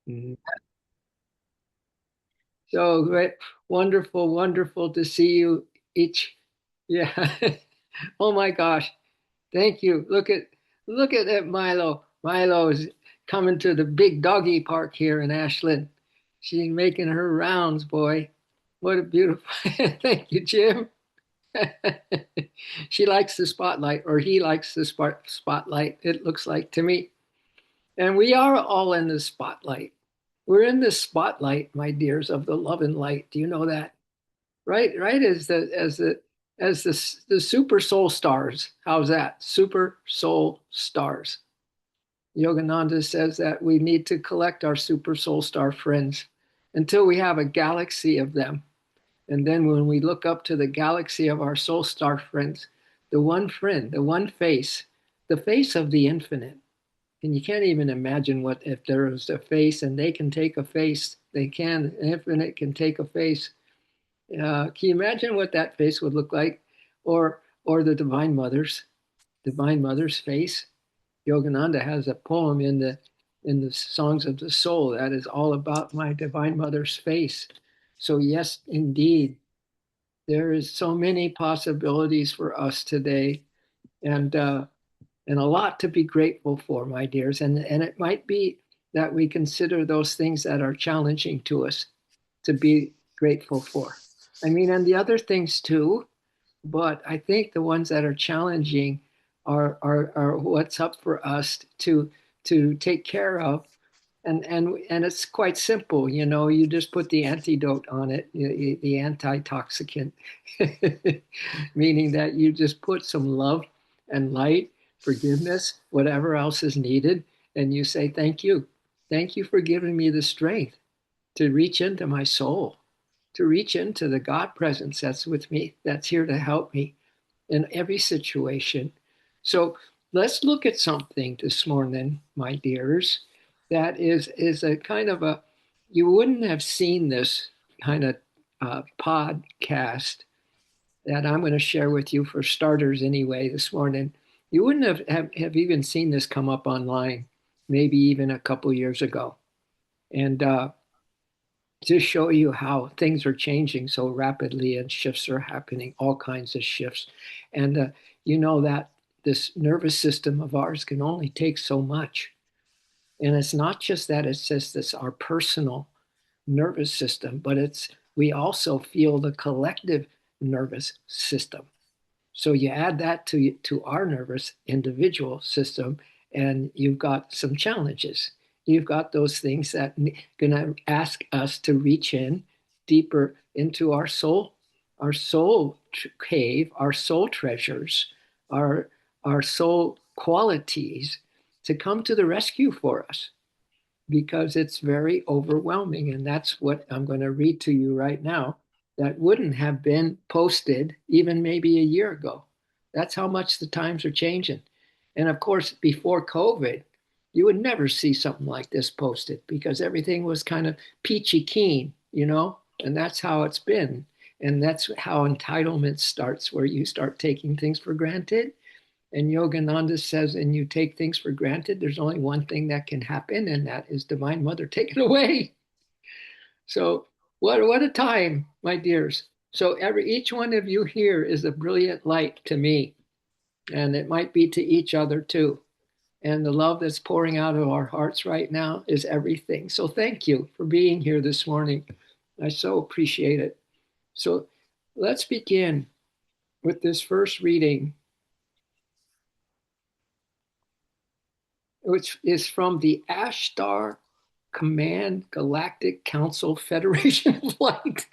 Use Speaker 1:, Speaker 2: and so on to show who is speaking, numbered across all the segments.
Speaker 1: Mm. So great, wonderful, wonderful to see you each. Yeah. Oh my gosh. Thank you. Look at that Milo. Milo's coming to the big doggy park here in Ashland. She's making her rounds, boy. What a beautiful. Thank you, Jim. She likes the spotlight, or he likes the spotlight, it looks like to me. And we are all in the spotlight. We're in the spotlight, my dears, of the love and light. Do you know that? Right, right. As the super soul stars. How's that? Super soul stars. Yogananda says that we need to collect our super soul star friends until we have a galaxy of them. And then when we look up to the galaxy of our soul star friends, the one friend, the one face, the face of the infinite. And you can't even imagine what if there is a face and they can take a face. They can, infinite can take a face. Can you imagine what that face would look like? Or the Divine Mother's face. Yogananda has a poem in the Songs of the Soul that is all about my Divine Mother's face. So yes, indeed, there is so many possibilities for us today, and and a lot to be grateful for, my dears. And it might be that we consider those things that are challenging to us to be grateful for. I mean, and the other things too, but I think the ones that are challenging are what's up for us to take care of. And it's quite simple, you just put the antidote on it, the antitoxicant, meaning that you just put some love and light, forgiveness, whatever else is needed, and you say, thank you. Thank you for giving me the strength to reach into my soul, to reach into the God presence that's with me, that's here to help me in every situation. So let's look at something this morning, my dears, that is a kind of a, you wouldn't have seen this kind of podcast that I'm going to share with you for starters anyway this morning. You wouldn't have even seen this come up online, maybe even a couple years ago. And to show you how things are changing so rapidly and shifts are happening, all kinds of shifts. And you know that this nervous system of ours can only take so much. And it's not just that, it's just this our personal nervous system, but it's we also feel the collective nervous system. So you add that to our nervous individual system, and you've got some challenges. You've got those things that going to ask us to reach in deeper into our soul cave, our soul treasures, our our soul qualities to come to the rescue for us because it's very overwhelming. And that's what I'm going to read to you right now that wouldn't have been posted even maybe a year ago. That's how much the times are changing. And of course, before COVID, you would never see something like this posted because everything was kind of peachy keen. And that's how it's been. And that's how entitlement starts, where you start taking things for granted and Yogananda says, and you take things for granted, there's only one thing that can happen, and that is Divine Mother, take it away. So what a time, my dears. So each one of you here is a brilliant light to me, and it might be to each other too. And the love that's pouring out of our hearts right now is everything. So thank you for being here this morning. I so appreciate it. So let's begin with this first reading, which is from the Ashtar Command Galactic Council Federation of Light.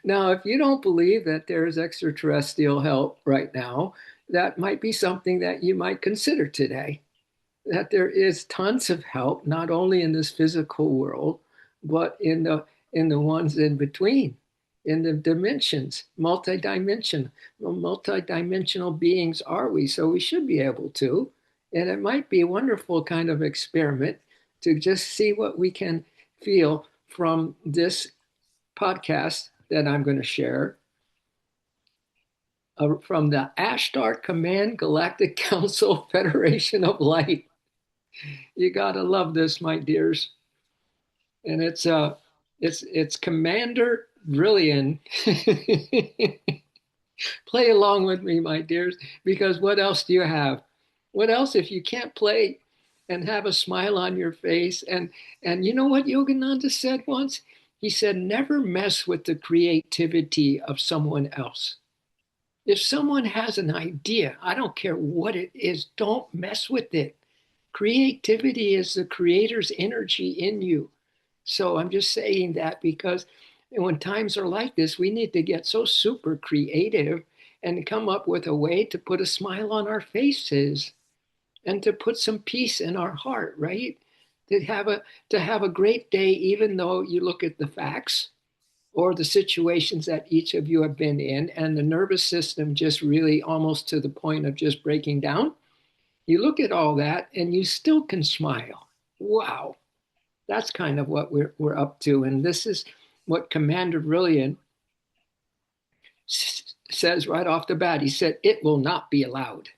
Speaker 1: Now, if you don't believe that there is extraterrestrial help right now, that might be something that you might consider today. That there is tons of help, not only in this physical world, but in the ones in between, in the dimensions, multidimensional beings are we. So we should be able to. And it might be a wonderful kind of experiment to just see what we can feel from this podcast that I'm going to share from the Ashtar Command Galactic Council Federation of Light. You got to love this, my dears. And it's Commander Vrillon. Play along with me, my dears, because what else do you have? What else if you can't play and have a smile on your face? And you know what Yogananda said once? He said, never mess with the creativity of someone else. If someone has an idea, I don't care what it is, don't mess with it. Creativity is the creator's energy in you. So I'm just saying that because when times are like this, we need to get so super creative and come up with a way to put a smile on our faces and to put some peace in our heart, right? To have a great day, even though you look at the facts or the situations that each of you have been in, and the nervous system just really almost to the point of just breaking down. You look at all that and you still can smile. Wow, that's kind of what we're up to. And this is what Commander Vrillon says right off the bat. He said, it will not be allowed.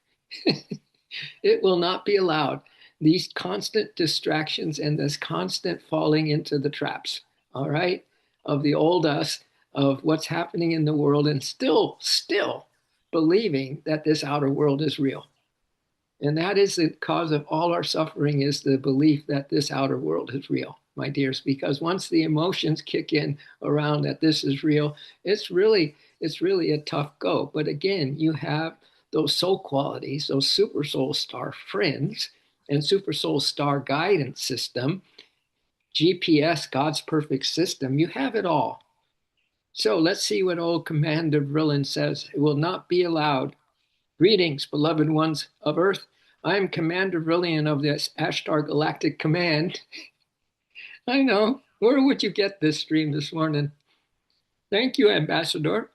Speaker 1: It will not be allowed. These constant distractions and this constant falling into the traps, all right, of the old us, of what's happening in the world, and still believing that this outer world is real. And that is the cause of all our suffering, is the belief that this outer world is real, my dears, because once the emotions kick in around that this is real, it's really a tough go. But again, you have those soul qualities, those super soul star friends and super soul star guidance system, GPS, God's perfect system. You have it all. So let's see what old Commander Vrillon says. It will not be allowed. Greetings, beloved ones of Earth. I am Commander Vrillon of this Ashtar Galactic Command. I know. Where would you get this stream this morning? Thank you, Ambassador.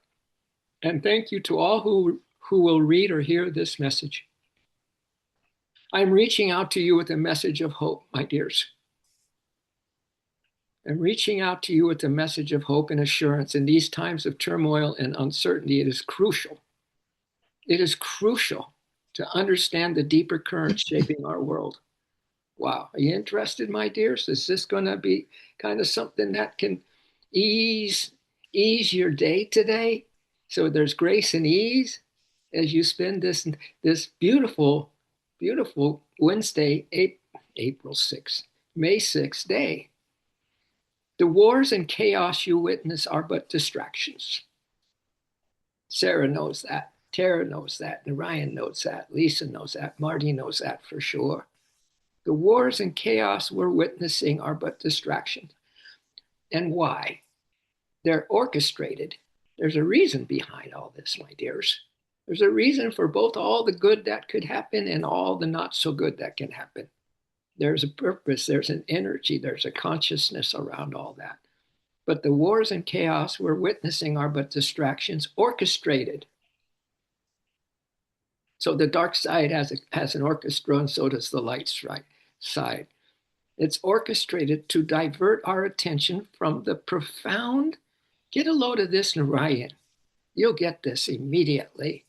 Speaker 1: And thank you to all who will read or hear this message. I'm reaching out to you with a message of hope, my dears. I'm reaching out to you with a message of hope and assurance. In these times of turmoil and uncertainty, it is crucial. It is crucial to understand the deeper currents shaping our world. Wow. Are you interested, my dears? Is this going to be kind of something that can ease your day today? So there's grace and ease as you spend this beautiful Wednesday, April 6th, May 6th day. The wars and chaos you witness are but distractions. Sarah knows that. Tara knows that. Narayan knows that. Lisa knows that. Marty knows that for sure. The wars and chaos we're witnessing are but distractions. And why? They're orchestrated. There's a reason behind all this, my dears. There's a reason for both all the good that could happen and all the not so good that can happen. There's a purpose, there's an energy, there's a consciousness around all that. But the wars and chaos we're witnessing are but distractions orchestrated. So the dark side has an orchestra, and so does the light side. It's orchestrated to divert our attention from the profound. Get a load of this, Narayan. You'll get this immediately.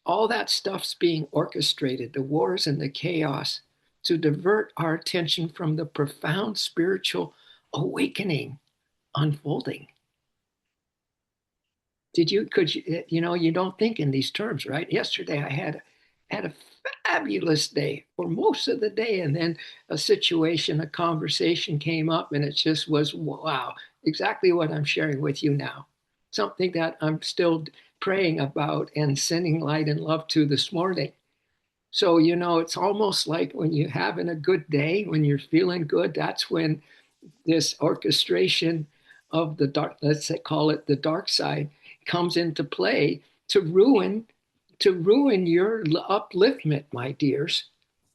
Speaker 1: All that stuff's being orchestrated, the wars and the chaos, to divert our attention from the profound spiritual awakening unfolding. You don't think in these terms, right? Yesterday I had a fabulous day for most of the day, and then a conversation came up, and it just was wow, exactly what I'm sharing with you now. Something that I'm still praying about and sending light and love to this morning. So, it's almost like when you're having a good day, when you're feeling good, that's when this orchestration of the dark, let's call it the dark side, comes into play to ruin your upliftment, my dears,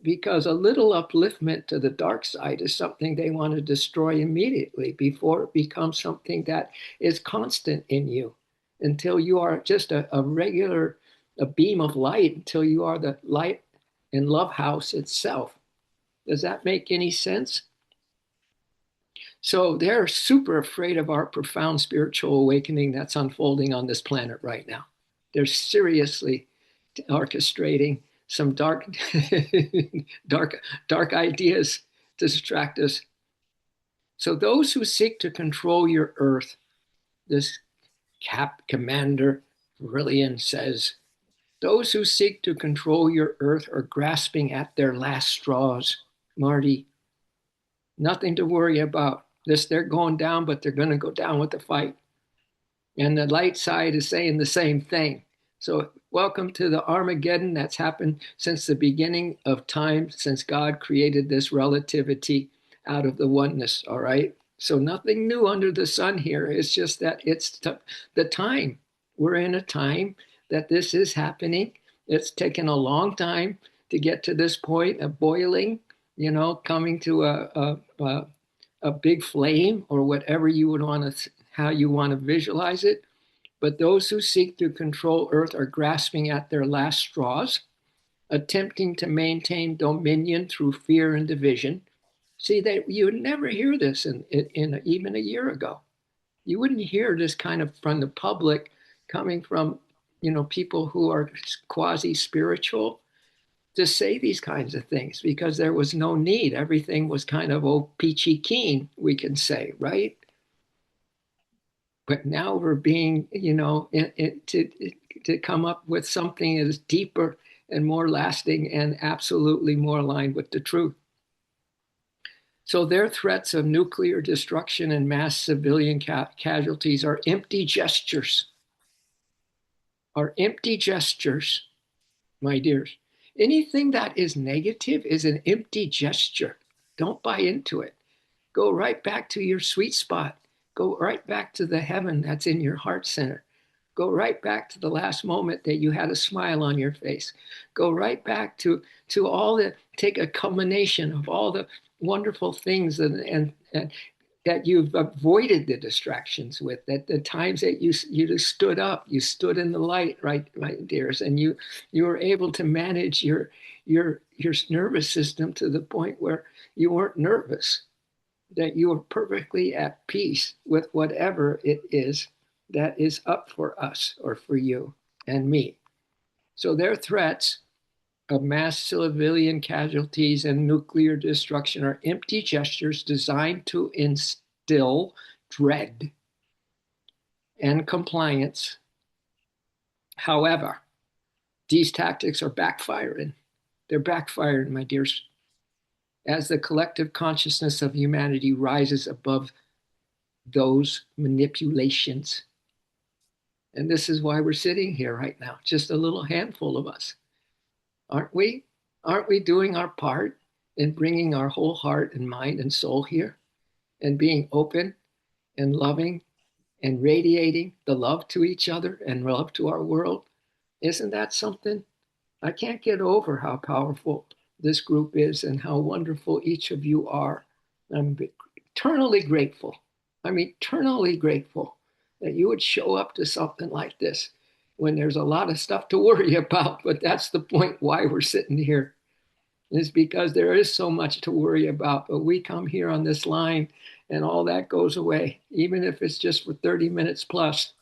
Speaker 1: because a little upliftment to the dark side is something they want to destroy immediately before it becomes something that is constant in you, until you are just a beam of light, until you are the light and love house itself. Does that make any sense? So they're super afraid of our profound spiritual awakening that's unfolding on this planet right now. They're seriously orchestrating some dark ideas to distract us. So those who seek to control your earth, this Commander Vrillon says, those who seek to control your earth are grasping at their last straws, Marty. Nothing to worry about. This, they're going down, but they're going to go down with the fight. And the light side is saying the same thing. So, welcome to the Armageddon that's happened since the beginning of time, since God created this relativity out of the oneness, all right? So, nothing new under the sun here. It's just that it's the time. We're in a time that this is happening. It's taken a long time to get to this point of boiling, coming to a big flame or whatever you would want to, how you want to visualize it. But those who seek to control Earth are grasping at their last straws, attempting to maintain dominion through fear and division. See, that you would never hear this in even a year ago. You wouldn't hear this kind of from the public coming from, people who are quasi-spiritual to say these kinds of things because there was no need. Everything was kind of peachy keen, we can say, right? But now we're being, to come up with something that is deeper and more lasting and absolutely more aligned with the truth. So their threats of nuclear destruction and mass civilian casualties are empty gestures. Are empty gestures, my dears. Anything that is negative is an empty gesture. Don't buy into it. Go right back to your sweet spot. Go right back to the heaven that's in your heart center. Go right back to the last moment that you had a smile on your face. Go right back to all the, take a culmination of all the wonderful things and that you've avoided the distractions with, that the times that you just stood up, you stood in the light, right, my dears, and you were able to manage your nervous system to the point where you weren't nervous, that you are perfectly at peace with whatever it is that is up for us or for you and me. So their threats of mass civilian casualties and nuclear destruction are empty gestures designed to instill dread and compliance. However, these tactics are backfiring. They're backfiring, my dears, as the collective consciousness of humanity rises above those manipulations. And this is why we're sitting here right now, just a little handful of us. Aren't we? Aren't we doing our part in bringing our whole heart and mind and soul here and being open and loving and radiating the love to each other and love to our world? Isn't that something? I can't get over how powerful this group is and how wonderful each of you are. I'm eternally grateful. I'm eternally grateful that you would show up to something like this when there's a lot of stuff to worry about. But that's the point why we're sitting here, is because there is so much to worry about. But we come here on this line and all that goes away, even if it's just for 30 minutes plus,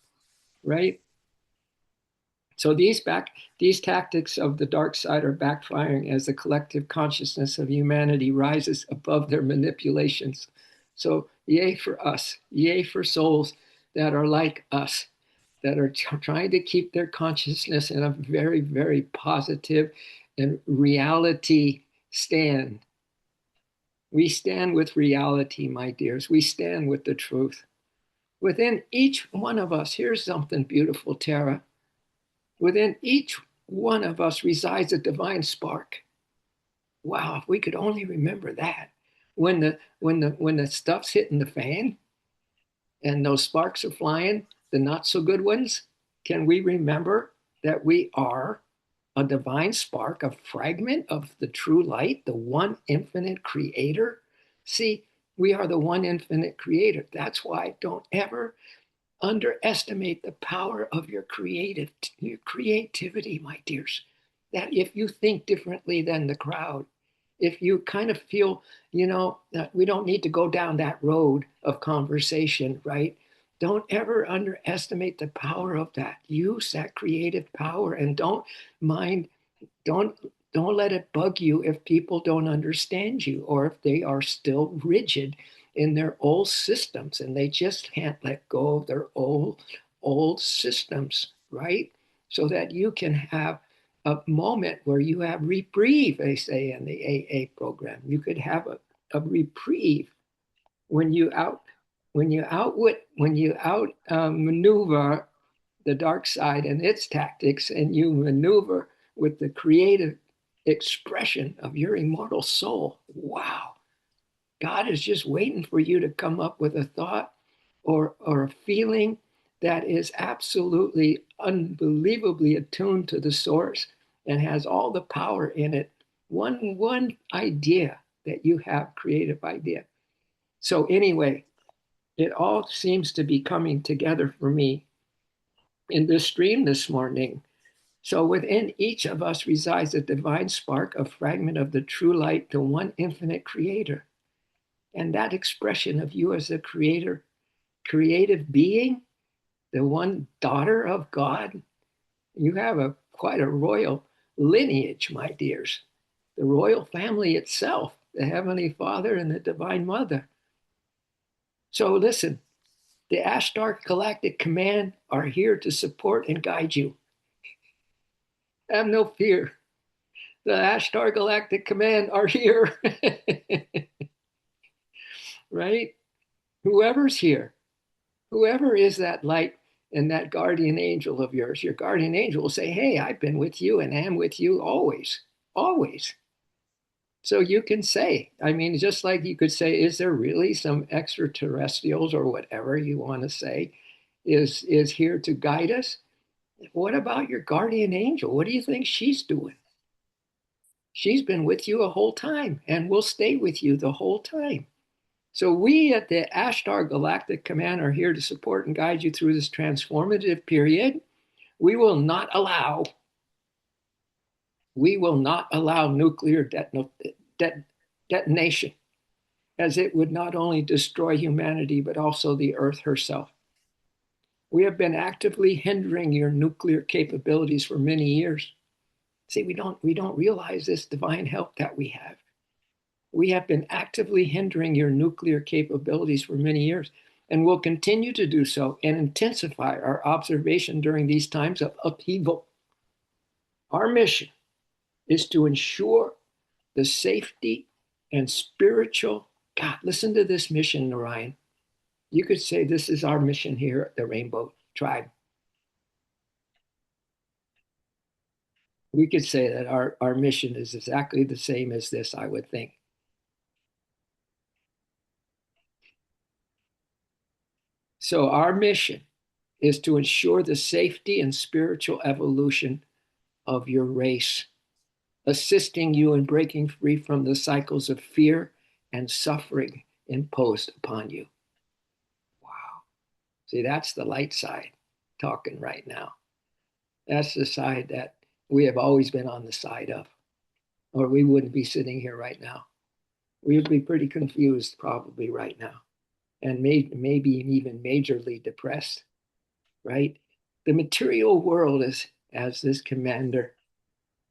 Speaker 1: right? So these tactics of the dark side are backfiring as the collective consciousness of humanity rises above their manipulations. So yay for us, yay for souls that are like us, that are trying to keep their consciousness in a very, very positive and reality stand. We stand with reality, my dears. We stand with the truth. Within each one of us, here's something beautiful, Tara. Within each one of us resides a divine spark. Wow, if we could only remember that. When the stuff's hitting the fan and those sparks are flying, the not so good ones, can we remember that we are a divine spark, a fragment of the true light, the one infinite creator? See, we are the one infinite creator. That's why don't ever underestimate the power of your creativity, my dears. That if you think differently than the crowd, if you kind of feel, that we don't need to go down that road of conversation, right? Don't ever underestimate the power of that. Use that creative power and don't mind, don't let it bug you if people don't understand you or if they are still rigid in their old systems, and they just can't let go of their old systems, right? So that you can have a moment where you have reprieve, they say in the AA program. You could have a reprieve when you out when you out maneuver the dark side and its tactics, and you maneuver with the creative expression of your immortal soul. Wow. God is just waiting for you to come up with a thought or a feeling that is absolutely unbelievably attuned to the source and has all the power in it. One idea that you have, creative idea. So anyway, it all seems to be coming together for me in this stream this morning. So within each of us resides a divine spark, a fragment of the true light, the one infinite creator. And that expression of you as a creator, creative being, the one daughter of God, you have quite a royal lineage, my dears. The royal family itself, the Heavenly Father and the Divine Mother. So listen, the Ashtar Galactic Command are here to support and guide you. Have no fear. The Ashtar Galactic Command are here. Right? Whoever's here, whoever is that light and that guardian angel of yours, your guardian angel will say, hey, I've been with you and am with you always, always. So you can say, I mean, just like you could say, is there really some extraterrestrials or whatever you want to say is here to guide us? What about your guardian angel? What do you think she's doing? She's been with you a whole time and will stay with you the whole time. So we at the Ashtar Galactic Command are here to support and guide you through this transformative period. We will not allow nuclear detonation, as it would not only destroy humanity, but also the earth herself. We have been actively hindering your nuclear capabilities for many years. See, we don't realize this divine help that we have. We have been actively hindering your nuclear capabilities for many years and will continue to do so and intensify our observation during these times of upheaval. Our mission is to ensure the safety and spiritual, God, listen to this mission, Narayan. You could say this is our mission here at the Rainbow Tribe. We could say that our mission is exactly the same as this, I would think. So our mission is to ensure the safety and spiritual evolution of your race, assisting you in breaking free from the cycles of fear and suffering imposed upon you. Wow. See, that's the light side talking right now. That's the side that we have always been on the side of, or we wouldn't be sitting here right now. We would be pretty confused probably right now, and maybe even majorly depressed, right? The material world is, as this Commander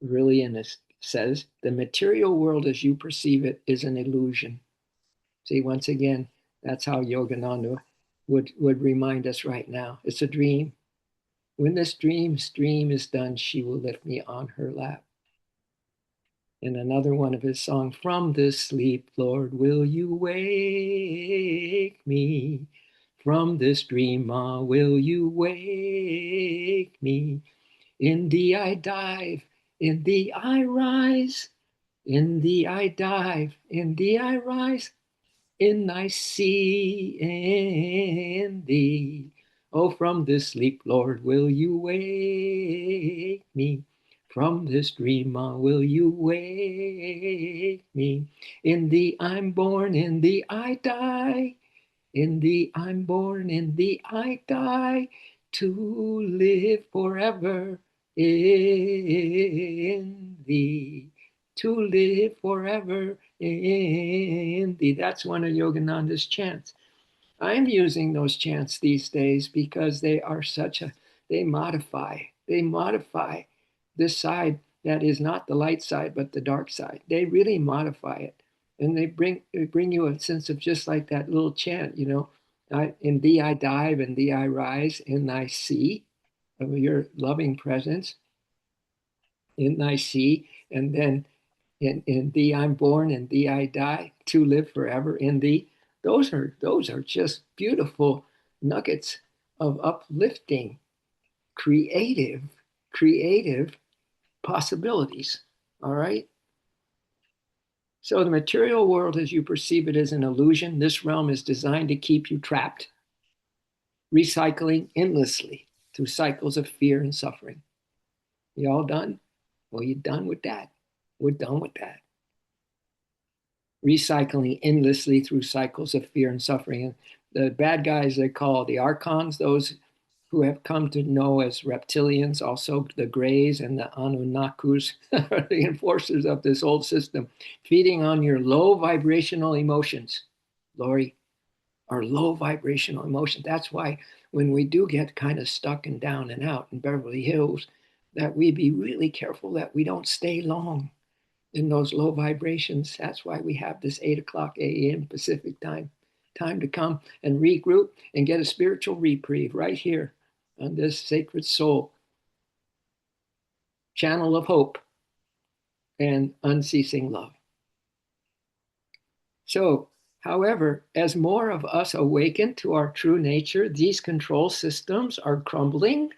Speaker 1: Vrillon says, the material world as you perceive it is an illusion. See, once again, that's how Yogananda would remind us right now. It's a dream. When this dream is done, she will lift me on her lap. In another one of his songs, from this sleep, Lord, will you wake me? From this dream, will you wake me? In thee I dive, in thee I rise, in thee I dive, in thee I rise, in thy sea, in thee. Oh, from this sleep, Lord, will you wake me? From this dream, will you wake me? In thee I'm born, in thee I die. In thee I'm born, in thee I die, to live forever in thee. To live forever in thee. That's one of Yogananda's chants. I'm using those chants these days because they are they modify this side that is not the light side, but the dark side. They really modify it. And they bring you a sense of just like that little chant, in thee I dive, in thee I rise, in thy sea of your loving presence, in thy sea, and then in thee I'm born, in thee I die, to live forever in thee. Those are just beautiful nuggets of uplifting, creative, creative possibilities. All right. So the material world, as you perceive it, is an illusion. This realm is designed to keep you trapped, recycling endlessly through cycles of fear and suffering. You all done? Well, you done with that. We're done with that. Recycling endlessly through cycles of fear and suffering. And the bad guys they call the archons, those who have come to know as reptilians, also the Greys and the Anunnakus, are the enforcers of this old system, feeding on your low vibrational emotions, Lori, our low vibrational emotions. That's why when we do get kind of stuck and down and out in Beverly Hills, that we be really careful that we don't stay long in those low vibrations. That's why we have this 8 o'clock a.m. Pacific time to come and regroup and get a spiritual reprieve right here on this sacred soul channel of hope and unceasing love. So, however, as more of us awaken to our true nature, these control systems are crumbling.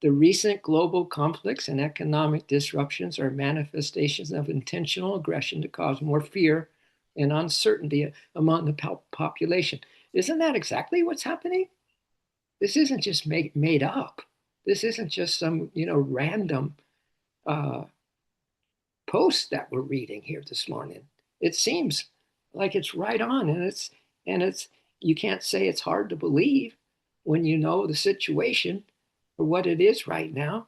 Speaker 1: The recent global conflicts and economic disruptions are manifestations of intentional aggression to cause more fear and uncertainty among the population. Isn't that exactly what's happening? This isn't just made up. This isn't just some random uh, post that we're reading here this morning. It seems like it's right on, and it's you can't say it's hard to believe when you know the situation for what it is right now.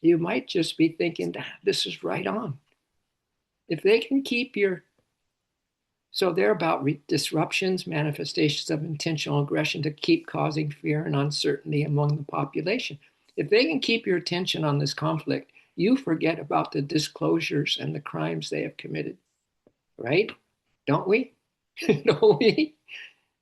Speaker 1: You might just be thinking, this is right on. If they can keep your so they're about disruptions, manifestations of intentional aggression to keep causing fear and uncertainty among the population. If they can keep your attention on this conflict, you forget about the disclosures and the crimes they have committed, right? Don't we? Don't we?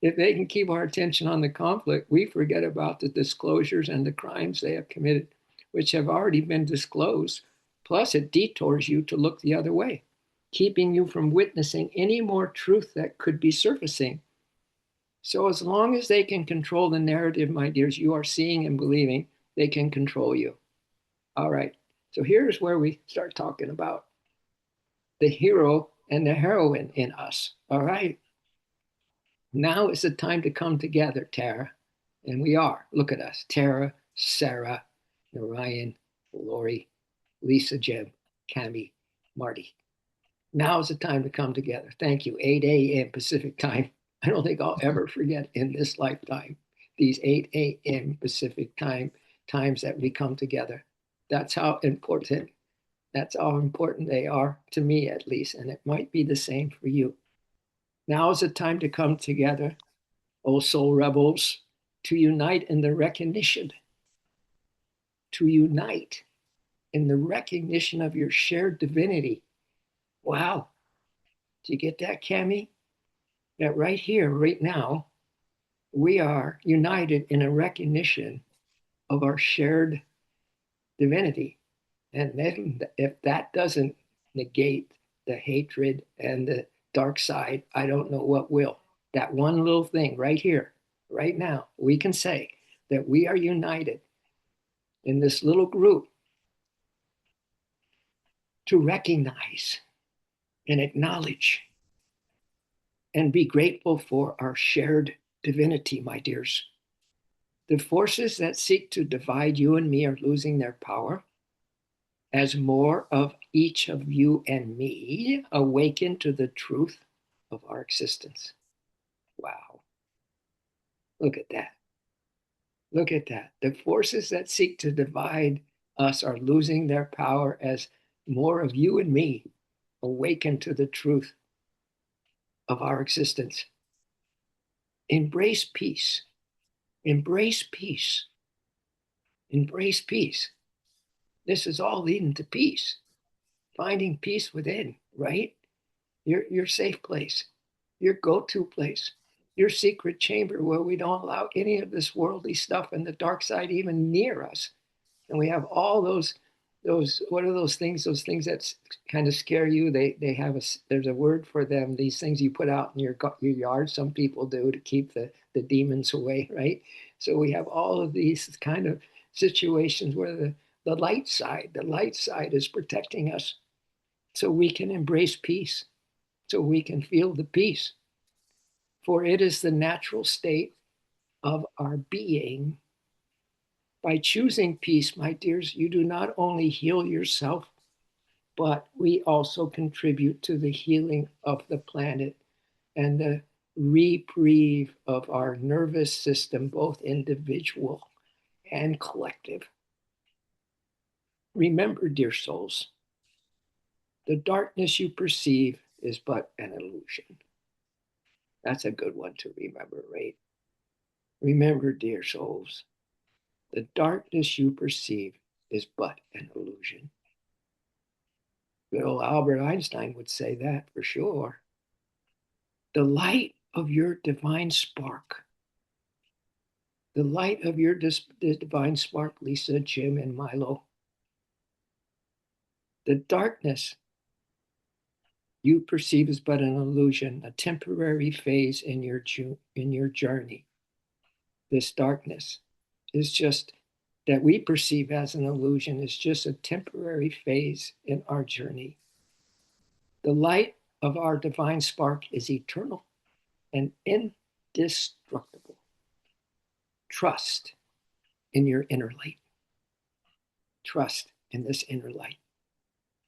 Speaker 1: If they can keep our attention on the conflict, we forget about the disclosures and the crimes they have committed, which have already been disclosed. Plus, it detours you to look the other way, keeping you from witnessing any more truth that could be surfacing. So, as long as they can control the narrative, my dears, you are seeing and believing, they can control you. All right. So, here's where we start talking about the hero and the heroine in us. All right. Now is the time to come together, Tara. And we are. Look at us. Tara, Sarah, Narayan, Lori, Lisa, Jeb, Cami, Marty. Now is the time to come together. Thank you. 8 a.m. Pacific time. I don't think I'll ever forget in this lifetime these 8 a.m. Pacific times that we come together. That's how important. That's how important they are to me, at least, and it might be the same for you. Now is the time to come together, O soul rebels, to unite in the recognition, to unite in the recognition of your shared divinity. Wow. Do you get that, Cami? That right here, right now, we are united in a recognition of our shared divinity. And then if that doesn't negate the hatred and the dark side, I don't know what will. That one little thing right here, right now, we can say that we are united in this little group to recognize and acknowledge and be grateful for our shared divinity, my dears. The forces that seek to divide you and me are losing their power as more of each of you and me awaken to the truth of our existence. Wow. Look at that. Look at that. The forces that seek to divide us are losing their power as more of you and me awaken to the truth of our existence. Embrace peace. Embrace peace. Embrace peace. This is all leading to peace, finding peace within, right? your safe place, your go-to place, your secret chamber where we don't allow any of this worldly stuff and the dark side even near us. And we have all those what are those things? Those things that kind of scare you. They have a there's a word for them. These things you put out in your yard. Some people do to keep the demons away, right? So we have all of these kind of situations where the light side is protecting us, so we can embrace peace, so we can feel the peace. For it is the natural state of our being. By choosing peace, my dears, you do not only heal yourself, but we also contribute to the healing of the planet and the reprieve of our nervous system, both individual and collective. Remember, dear souls, the darkness you perceive is but an illusion. That's a good one to remember, right? Remember, dear souls, the darkness you perceive is but an illusion. Good old Albert Einstein would say that for sure. The light of your divine spark, the light of your divine spark, Lisa, Jim, and Milo, the darkness you perceive is but an illusion, a temporary phase in your journey. This darkness is just that we perceive as an illusion is just a temporary phase in our journey. The light of our divine spark is eternal and indestructible. Trust in your inner light. Trust in this inner light.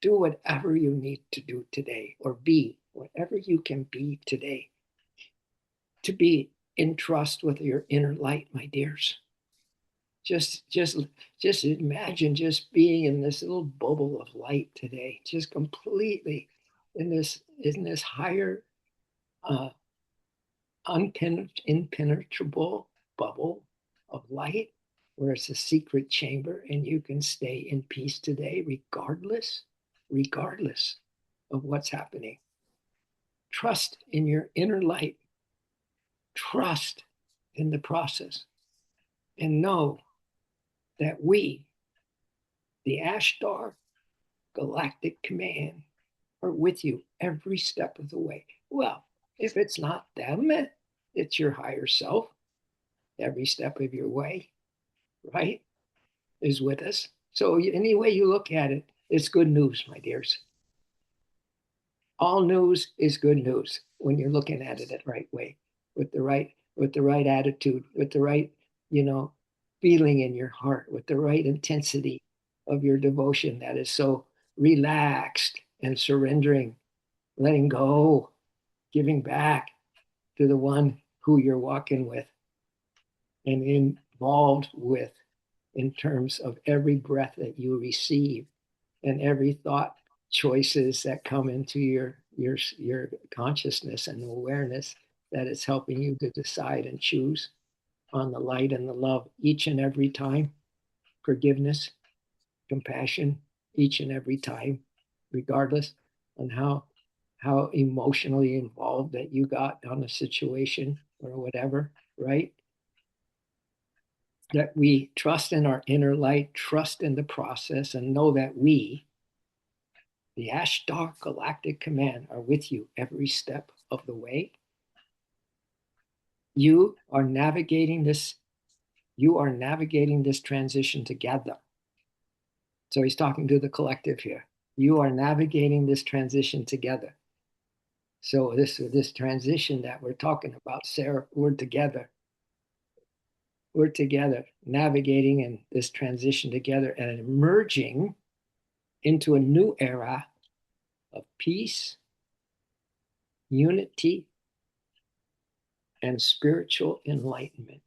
Speaker 1: Do whatever you need to do today, or be whatever you can be today, to be in trust with your inner light, my dears. Just imagine just being in this little bubble of light today, just completely in this higher, uh, impenetrable bubble of light, where it's a secret chamber, and you can stay in peace today, regardless of what's happening. Trust in your inner light. Trust in the process, and know that we, the Ashtar Galactic Command, are with you every step of the way. Well, if it's not them, it's your higher self every step of your way, right? Is with us. So any way you look at it, it's good news, my dears. All news is good news when you're looking at it the right way, with the right attitude, with the right, you know, feeling in your heart, with the right intensity of your devotion that is so relaxed and surrendering, letting go, giving back to the one who you're walking with and involved with, in terms of every breath that you receive and every thought choices that come into your consciousness and awareness, that it's helping you to decide and choose on the light and the love each and every time. Forgiveness, compassion each and every time, regardless on how emotionally involved that you got on a situation or whatever, right? That we trust in our inner light, trust in the process, and know that we, the Ashtar Galactic Command, are with you every step of the way. You are navigating this. You are navigating this transition together. So he's talking to the collective here. You are navigating this transition together. So this transition that we're talking about, Sarah, we're together. We're together, navigating in this transition together and emerging into a new era of peace, unity, and spiritual enlightenment.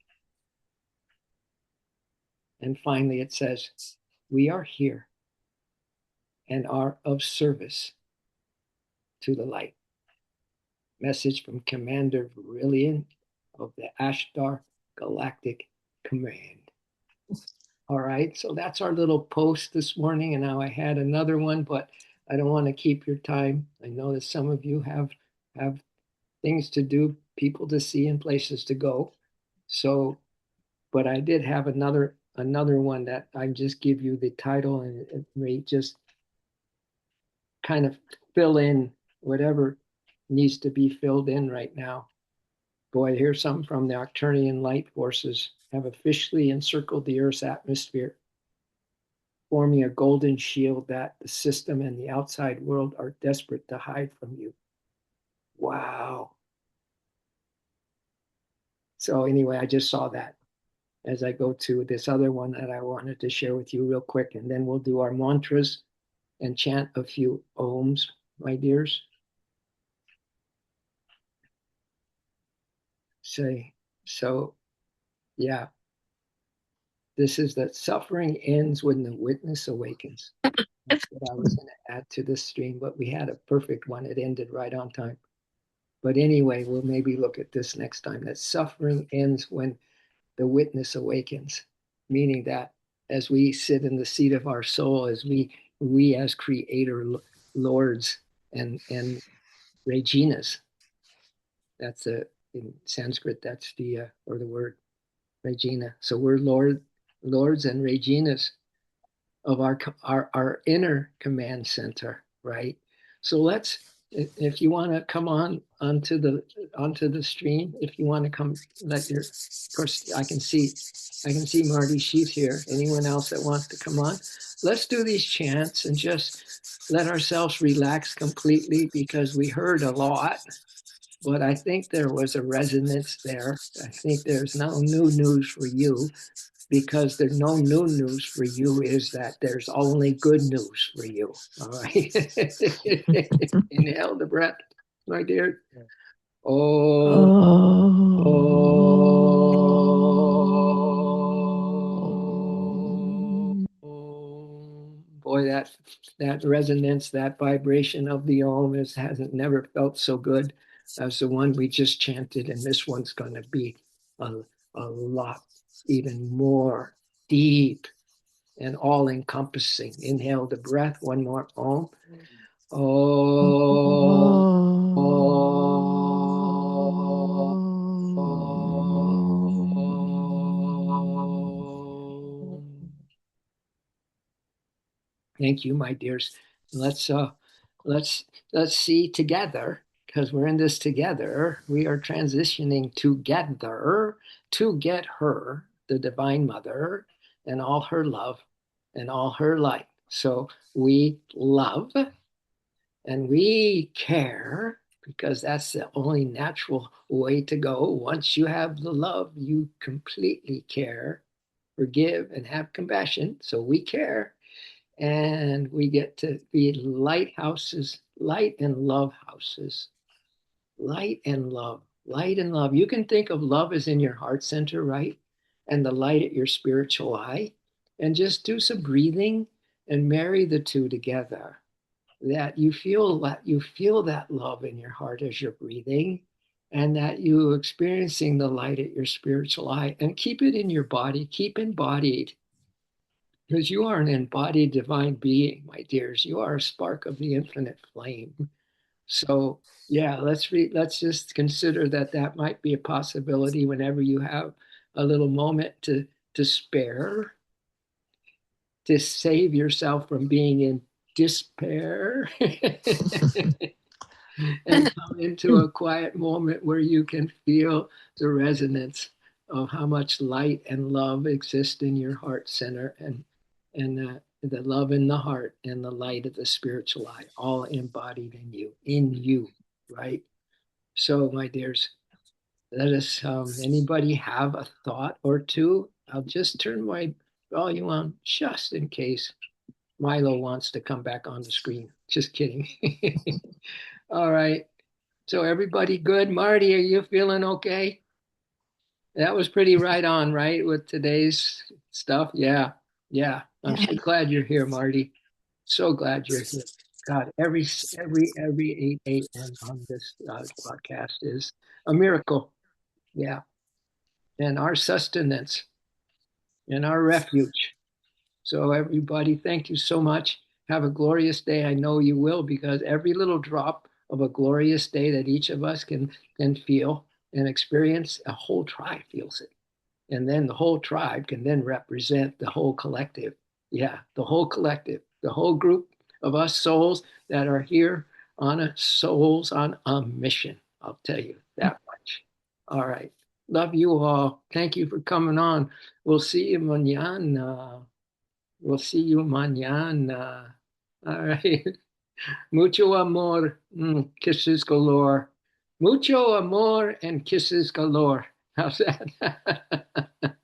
Speaker 1: And finally, it says, we are here and are of service to the light. Message from Commander Vrillon of the Ashtar Galactic Command. All right, so that's our little post this morning. And now I had another one, but I don't want to keep your time. I know that some of you have things to do, people to see, and places to go. So, but I did have another one that I just give you the title, and it may just kind of fill in whatever needs to be filled in right now. Boy, here's something from the Octurnian light forces have officially encircled the Earth's atmosphere, forming a golden shield that the system and the outside world are desperate to hide from you. Wow. So anyway, I just saw that as I go to this other one that I wanted to share with you real quick, and then we'll do our mantras and chant a few ohms, my dears. Say, so yeah, this is that suffering ends when the witness awakens. That's what I was going to add to this stream, but we had a perfect one. It ended right on time. But anyway, we'll maybe look at this next time. That suffering ends when the witness awakens, meaning that as we sit in the seat of our soul, as we as creator lords and reginas, that's a in Sanskrit, that's the or the word regina. So we're lords and reginas of our inner command center, right? So let's, if you want to come onto the stream, if you want to come, let your, of course, I can see Marty, she's here. Anyone else that wants to come on, let's do these chants and just let ourselves relax completely, because we heard a lot, but I think there was a resonance there. I think there's no new news for you, because there's no new news for you, is that there's only good news for you. All right. Inhale the breath, my dear. Oh, oh, oh. Boy, that resonance, that vibration of the Om hasn't never felt so good as the one we just chanted, and this one's going to be a, a lot even more deep and all encompassing. Inhale the breath, one more Om. Oh, oh, oh. Thank you, my dears. Let's uh let's let's see together, because we're in this together. We are transitioning together to get her, the Divine Mother, and all her love and all her light. So we love and we care, because that's the only natural way to go. Once you have the love, you completely care, forgive, and have compassion. So we care, and we get to be lighthouses, light and love houses, light and love, light and love. You can think of love as in your heart center, right? And the light at your spiritual eye, and just do some breathing and marry the two together. That you feel that love in your heart as you're breathing, and that you experiencing the light at your spiritual eye, and keep it in your body, keep embodied, because you are an embodied divine being, my dears. You are a spark of the infinite flame. So yeah, let's just consider that that might be a possibility whenever you have a little moment to spare, to save yourself from being in despair. And come into a quiet moment where you can feel the resonance of how much light and love exist in your heart center, and the love in the heart and the light of the spiritual eye, all embodied in you, right? So, my dears, let us. Anybody have a thought or two? I'll just turn my volume on just in case Milo wants to come back on the screen. Just kidding. All right. So everybody good? Marty, are you feeling okay? That was pretty right on, right, with today's stuff? Yeah. Yeah. I'm so glad you're here, Marty. So glad you're here. God, every 8 a.m. on this podcast is a miracle. Yeah. And our sustenance and our refuge. So everybody, thank you so much. Have a glorious day. I know you will, because every little drop of a glorious day that each of us can feel and experience, a whole tribe feels it. And then the whole tribe can then represent the whole collective. Yeah, the whole collective, the whole group of us souls that are here on a souls on a mission. I'll tell you that much. All right. Love you all. Thank you for coming on. We'll see you mañana. We'll see you mañana. All right. Mucho amor. Kisses galore. Mucho amor and kisses galore. How's that?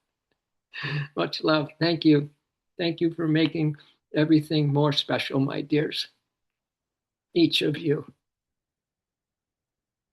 Speaker 1: Much love. Thank you. Thank you for making everything more special, my dears. Each of you.